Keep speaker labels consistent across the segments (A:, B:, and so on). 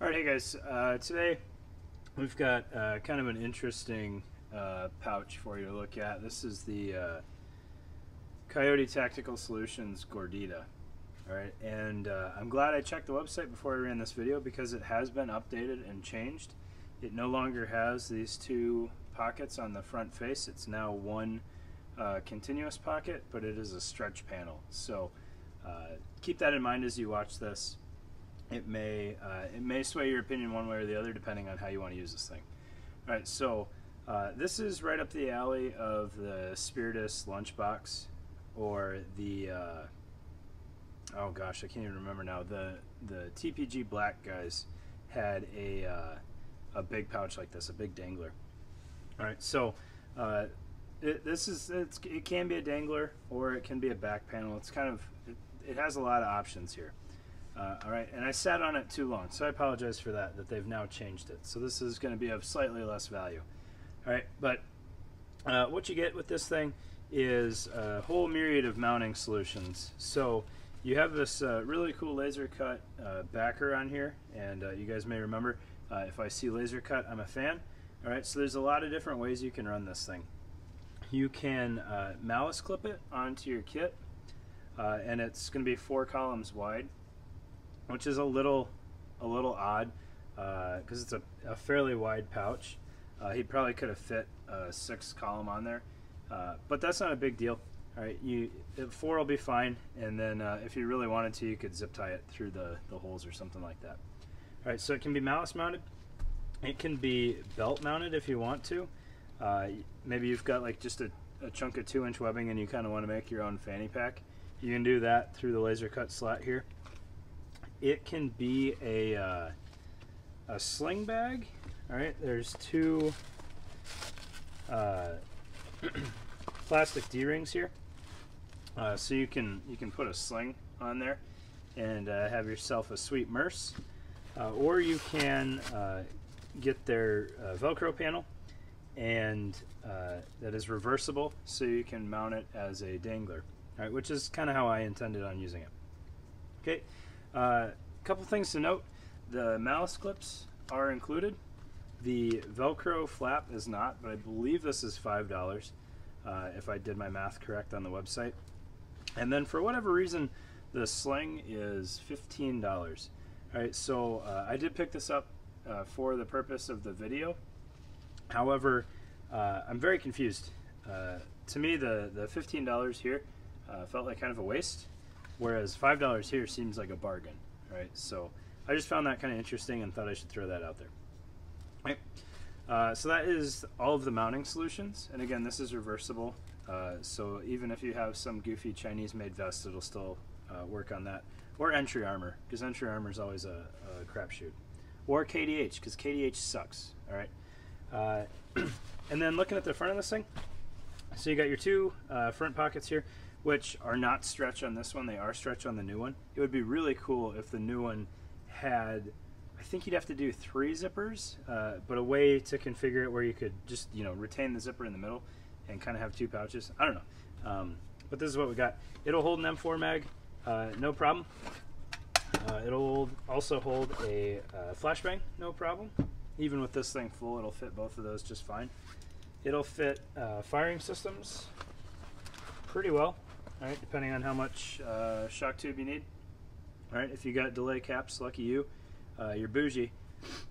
A: Alright, hey guys, today we've got kind of an interesting pouch for you to look at. This is the Coyote Tactical Solutions Gordita. Alright, and I'm glad I checked the website before I ran this video because it has been updated and changed. It no longer has these two pockets on the front face. It's now one continuous pocket, but it is a stretch panel. So keep that in mind as you watch this. It may sway your opinion one way or the other depending on how you want to use this thing. All right, so this is right up the alley of the Spiritus lunchbox, or the oh gosh, I can't even remember now. The TPG Black guys had a big pouch like this, a big dangler. All right, so it can be a dangler or it can be a back panel. It's kind of it has a lot of options here. All right, and I sat on it too long, so I apologize for that they've now changed it. So this is going to be of slightly less value. All right, but what you get with this thing is a whole myriad of mounting solutions. So you have this really cool laser cut backer on here, and you guys may remember, if I see laser cut, I'm a fan. All right, so there's a lot of different ways you can run this thing. You can malice clip it onto your kit, and it's going to be 4 columns wide, which is a little odd because it's a fairly wide pouch. He probably could have fit a 6 column on there, but that's not a big deal. All right, 4 will be fine, and then if you really wanted to, you could zip tie it through the holes or something like that. All right, so it can be malice mounted. It can be belt mounted if you want to. Maybe you've got like just a chunk of 2-inch webbing and you kind of want to make your own fanny pack. You can do that through the laser cut slot here. It can be a sling bag. All right, there's 2 plastic D-rings here, so you can put a sling on there and have yourself a sweet merce, or you can get their Velcro panel, and that is reversible, so you can mount it as a dangler. All right, which is kind of how I intended on using it. Okay. Couple things to note: the malice clips are included. The Velcro flap is not, but I believe this is $5 if I did my math correct on the website. And then for whatever reason, the sling is $15. All right, so I did pick this up for the purpose of the video. However, I'm very confused. To me, the $15 here felt like kind of a waste, whereas $5 here seems like a bargain. Right, so I just found that kind of interesting and thought I should throw that out there. Right, so that is all of the mounting solutions, and again, this is reversible. So even if you have some goofy Chinese-made vest, it'll still work on that. Or entry armor, because entry armor is always a crapshoot. Or KDH, because KDH sucks. All right, and then looking at the front of this thing, so you got your 2 front pockets here, which are not stretch on this one. They are stretch on the new one. It would be really cool if the new one had, I think you'd have to do 3 zippers, but a way to configure it where you could just, retain the zipper in the middle and kind of have 2 pouches. I don't know. But this is what we got. It'll hold an M4 mag, no problem. It'll also hold a flashbang, no problem. Even with this thing full, it'll fit both of those just fine. It'll fit firing systems pretty well. All right, depending on how much shock tube you need. All right, if you got delay caps, lucky you, you're bougie.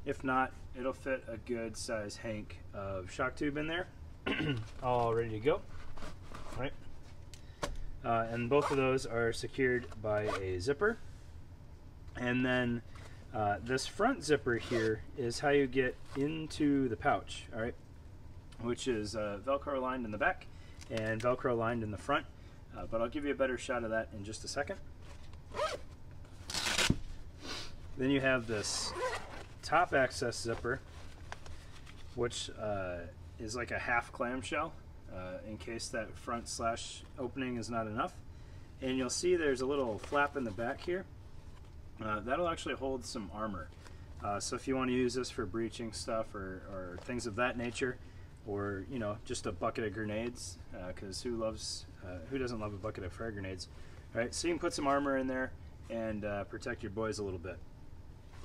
A: If not, it'll fit a good size hank of shock tube in there, all ready to go. All right, and both of those are secured by a zipper. And then this front zipper here is how you get into the pouch. All right, which is Velcro lined in the back and Velcro lined in the front. But I'll give you a better shot of that in just a second. Then you have this top access zipper, which is like a half clamshell in case that front slash opening is not enough. And you'll see there's a little flap in the back here. That'll actually hold some armor. So if you want to use this for breaching stuff or things of that nature, or just a bucket of grenades, because who doesn't love a bucket of frag grenades? All right, so you can put some armor in there and protect your boys a little bit.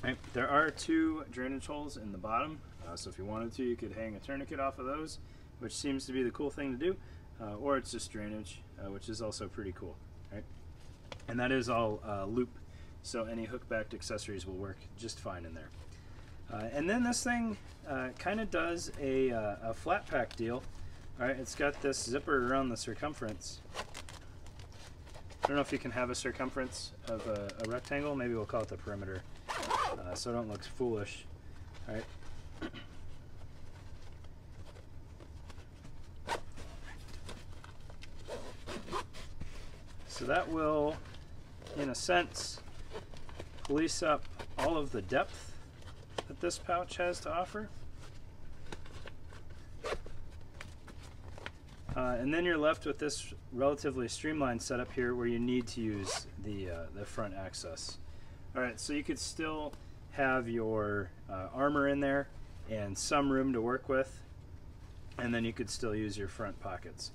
A: Right. There are 2 drainage holes in the bottom, so if you wanted to, you could hang a tourniquet off of those, which seems to be the cool thing to do, or it's just drainage, which is also pretty cool. Right. And that is all loop, so any hook-backed accessories will work just fine in there. And then this thing kind of does a flat pack deal. All right, it's got this zipper around the circumference. I don't know if you can have a circumference of a rectangle. Maybe we'll call it the perimeter, so I don't look foolish. All right. So that will, in a sense, police up all of the depth that this pouch has to offer. And then you're left with this relatively streamlined setup here where you need to use the front access. Alright, so you could still have your armor in there and some room to work with, and then you could still use your front pockets.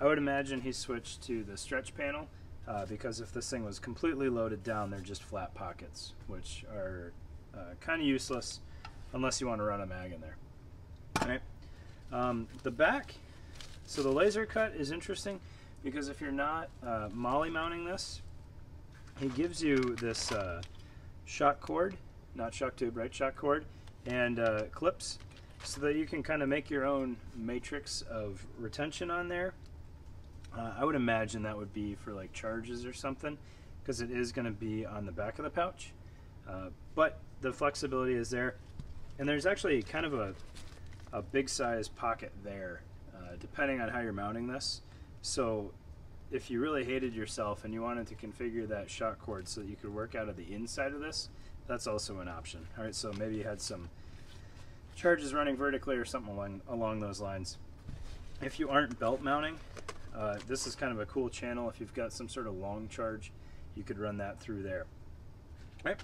A: I would imagine he switched to the stretch panel because if this thing was completely loaded down, they're just flat pockets, which are kind of useless unless you want to run a mag in there. Alright, the back, so the laser cut is interesting because if you're not molly mounting this, he gives you this shock cord, not shock tube, right? Shock cord and clips so that you can kind of make your own matrix of retention on there. I would imagine that would be for like charges or something because it is going to be on the back of the pouch. But the flexibility is there. And there's actually kind of a big size pocket there, depending on how you're mounting this. So if you really hated yourself and you wanted to configure that shock cord so that you could work out of the inside of this, that's also an option. All right, so maybe you had some charges running vertically or something along those lines. If you aren't belt mounting, this is kind of a cool channel. If you've got some sort of long charge, you could run that through there. All right.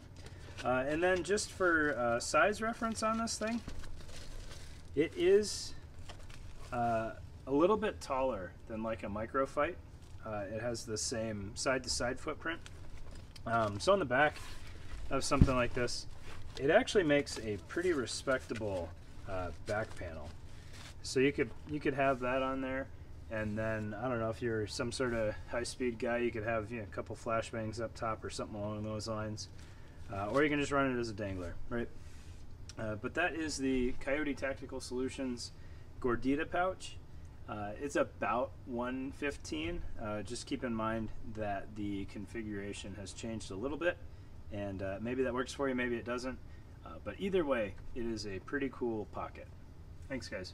A: And then just for size reference on this thing, it is a little bit taller than like a microfight. It has the same side-to-side footprint. So on the back of something like this, it actually makes a pretty respectable back panel. So you could have that on there, and then I don't know if you're some sort of high-speed guy, you could have a couple flashbangs up top or something along those lines. Or you can just run it as a dangler, right? But that is the Coyote Tactical Solutions Gordita pouch. It's about $115. Just keep in mind that the configuration has changed a little bit, and maybe that works for you, maybe it doesn't. But either way, it is a pretty cool pocket. Thanks, guys.